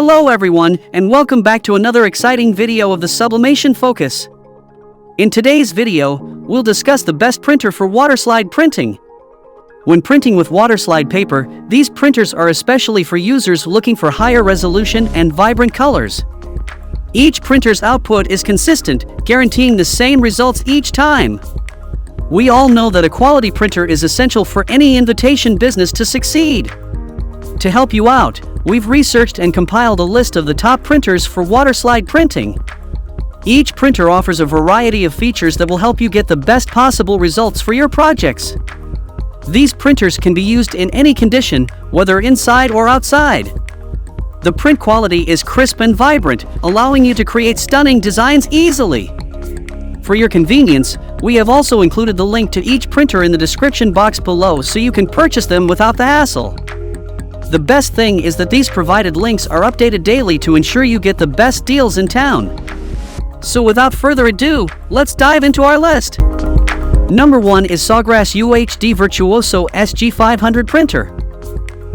Hello everyone, and welcome back to another exciting video of the Sublimation Focus. In today's video, we'll discuss the best printer for Waterslide printing. When printing with Waterslide paper, these printers are especially for users looking for higher resolution and vibrant colors. Each printer's output is consistent, guaranteeing the same results each time. We all know that a quality printer is essential for any invitation business to succeed. To help you out, we've researched and compiled a list of the top printers for Waterslide printing. Each printer offers a variety of features that will help you get the best possible results for your projects. These printers can be used in any condition, whether inside or outside. The print quality is crisp and vibrant, allowing you to create stunning designs easily. For your convenience, we have also included the link to each printer in the description box below so you can purchase them without the hassle. The best thing is that these provided links are updated daily to ensure you get the best deals in town. So without further ado, let's dive into our list. Number 1 is Sawgrass UHD Virtuoso SG500 printer.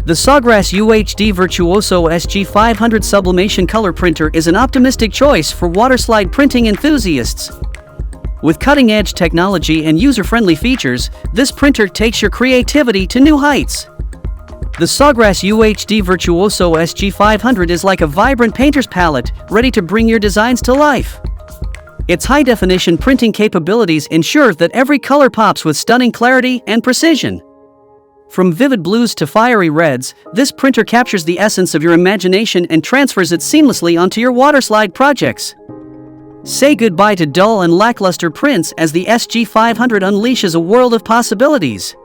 The Sawgrass UHD Virtuoso SG500 sublimation color printer is an optimistic choice for Waterslide printing enthusiasts. With cutting-edge technology and user-friendly features, this printer takes your creativity to new heights. The Sawgrass UHD Virtuoso SG500 is like a vibrant painter's palette, ready to bring your designs to life. Its high-definition printing capabilities ensure that every color pops with stunning clarity and precision. From vivid blues to fiery reds, this printer captures the essence of your imagination and transfers it seamlessly onto your Waterslide projects. Say goodbye to dull and lackluster prints as the SG500 unleashes a world of possibilities.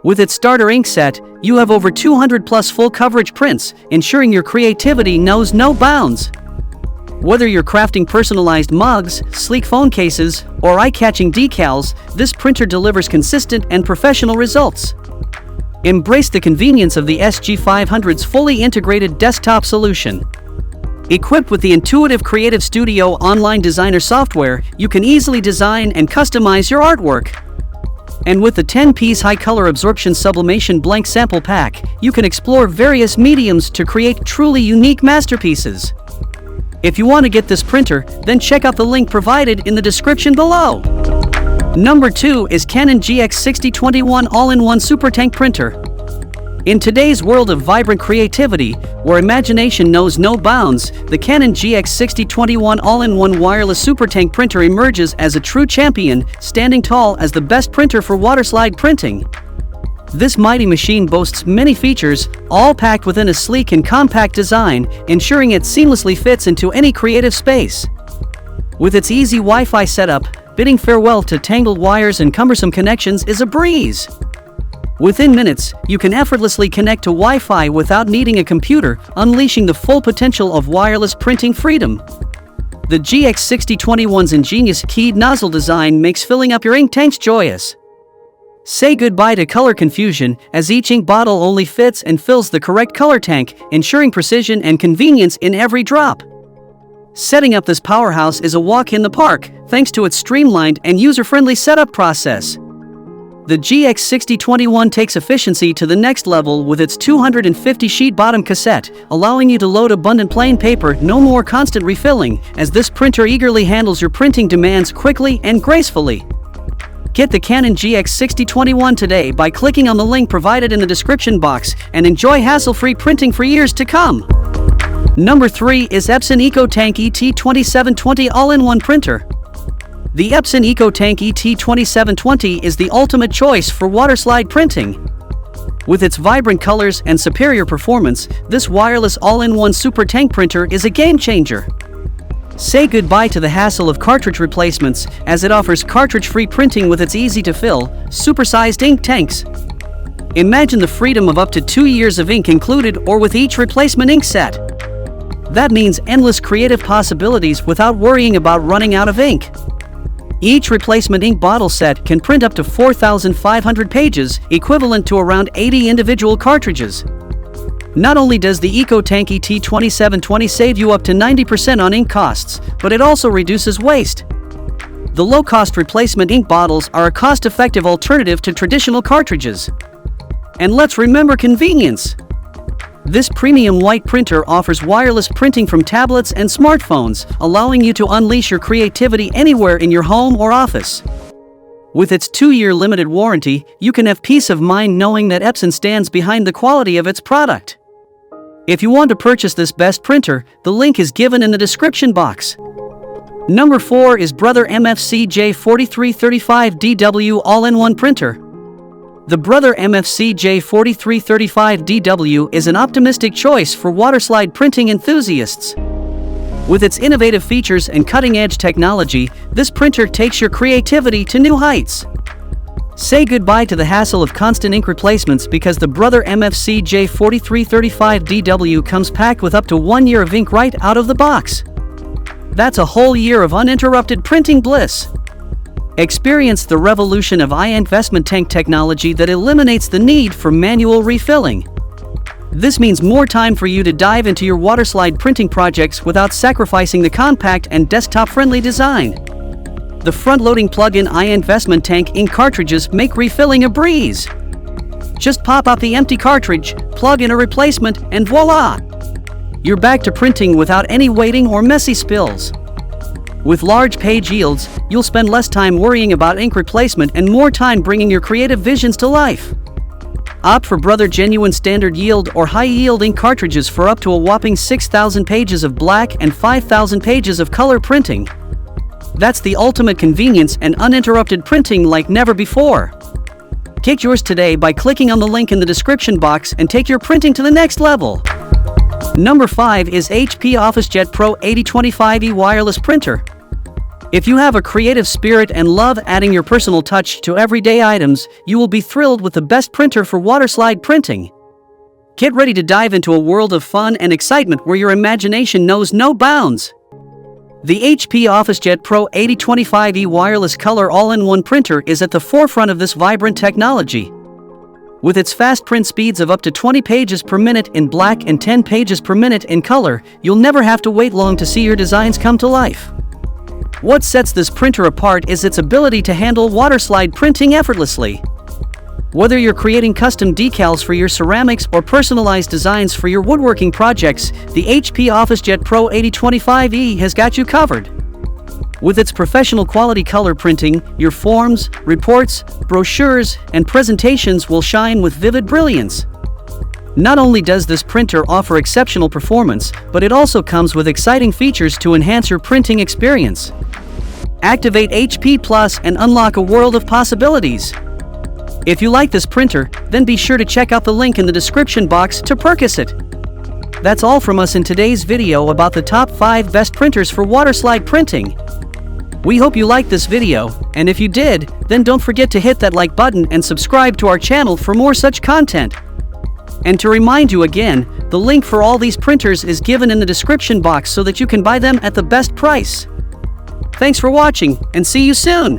With its starter ink set, you have over 200 plus full coverage prints, ensuring your creativity knows no bounds. Whether you're crafting personalized mugs, sleek phone cases, or eye-catching decals, this printer delivers consistent and professional results. Embrace the convenience of the SG500's fully integrated desktop solution. Equipped with the intuitive Creative Studio online designer software, you can easily design and customize your artwork. And with the 10-piece high-color absorption sublimation blank sample pack, you can explore various mediums to create truly unique masterpieces. If you want to get this printer, then check out the link provided in the description below. Number 2 is Canon GX6021 All-in-One Super Tank Printer. In today's world of vibrant creativity, where imagination knows no bounds, the Canon GX6021 All-in-One Wireless Super Tank Printer emerges as a true champion, standing tall as the best printer for Waterslide printing. This mighty machine boasts many features, all packed within a sleek and compact design, ensuring it seamlessly fits into any creative space. With its easy Wi-Fi setup, bidding farewell to tangled wires and cumbersome connections is a breeze. Within minutes, you can effortlessly connect to Wi-Fi without needing a computer, unleashing the full potential of wireless printing freedom. The GX6021's ingenious keyed nozzle design makes filling up your ink tanks joyous. Say goodbye to color confusion, as each ink bottle only fits and fills the correct color tank, ensuring precision and convenience in every drop. Setting up this powerhouse is a walk in the park, thanks to its streamlined and user-friendly setup process. The GX6021 takes efficiency to the next level with its 250-sheet bottom cassette, allowing you to load abundant plain paper, no more constant refilling, as this printer eagerly handles your printing demands quickly and gracefully. Get the Canon GX6021 today by clicking on the link provided in the description box and enjoy hassle-free printing for years to come. Number 3 is Epson EcoTank ET2720 All-in-One Printer. The Epson EcoTank ET2720 is the ultimate choice for Waterslide printing. With its vibrant colors and superior performance, this wireless all-in-one super tank printer is a game-changer. Say goodbye to the hassle of cartridge replacements, as it offers cartridge-free printing with its easy-to-fill, super-sized ink tanks. Imagine the freedom of up to 2 years of ink included or with each replacement ink set. That means endless creative possibilities without worrying about running out of ink. Each replacement ink bottle set can print up to 4,500 pages, equivalent to around 80 individual cartridges. Not only does the EcoTank ET2720 save you up to 90% on ink costs, but it also reduces waste. The low-cost replacement ink bottles are a cost-effective alternative to traditional cartridges. And let's remember convenience. This premium white printer offers wireless printing from tablets and smartphones, allowing you to unleash your creativity anywhere in your home or office. With its 2-year limited warranty, you can have peace of mind knowing that Epson stands behind the quality of its product. If you want to purchase this best printer, the link is given in the description box. Number 4 is Brother MFC J4335DW All-in-One Printer. The Brother MFC J4335DW is an optimistic choice for Waterslide printing enthusiasts. With its innovative features and cutting-edge technology, this printer takes your creativity to new heights. Say goodbye to the hassle of constant ink replacements because the Brother MFC J4335DW comes packed with up to 1 year of ink right out of the box. That's a whole year of uninterrupted printing bliss. Experience the revolution of investment tank technology that eliminates the need for manual refilling. This means more time for you to dive into your Waterslide printing projects without sacrificing the compact and desktop-friendly design. The front-loading plug-in investment tank ink cartridges make refilling a breeze. Just pop out the empty cartridge, plug in a replacement, and voila! You're back to printing without any waiting or messy spills. With large page yields, you'll spend less time worrying about ink replacement and more time bringing your creative visions to life. Opt for Brother Genuine Standard Yield or High Yield ink cartridges for up to a whopping 6,000 pages of black and 5,000 pages of color printing. That's the ultimate convenience and uninterrupted printing like never before. Get yours today by clicking on the link in the description box and take your printing to the next level. Number 5 is HP OfficeJet Pro 8025E Wireless Printer. If you have a creative spirit and love adding your personal touch to everyday items, you will be thrilled with the best printer for Waterslide printing. Get ready to dive into a world of fun and excitement where your imagination knows no bounds. The HP OfficeJet Pro 8025E Wireless Color All-in-One Printer is at the forefront of this vibrant technology. With its fast print speeds of up to 20 pages per minute in black and 10 pages per minute in color, you'll never have to wait long to see your designs come to life. What sets this printer apart is its ability to handle Waterslide printing effortlessly. Whether you're creating custom decals for your ceramics or personalized designs for your woodworking projects, the HP OfficeJet Pro 8025E has got you covered. With its professional quality color printing, your forms, reports, brochures, and presentations will shine with vivid brilliance. Not only does this printer offer exceptional performance, but it also comes with exciting features to enhance your printing experience. Activate HP Plus and unlock a world of possibilities. If you like this printer, then be sure to check out the link in the description box to purchase it. That's all from us in today's video about the top 5 best printers for Waterslide printing. We hope you liked this video, and if you did, then don't forget to hit that like button and subscribe to our channel for more such content. And to remind you again, the link for all these printers is given in the description box so that you can buy them at the best price. Thanks for watching, and see you soon!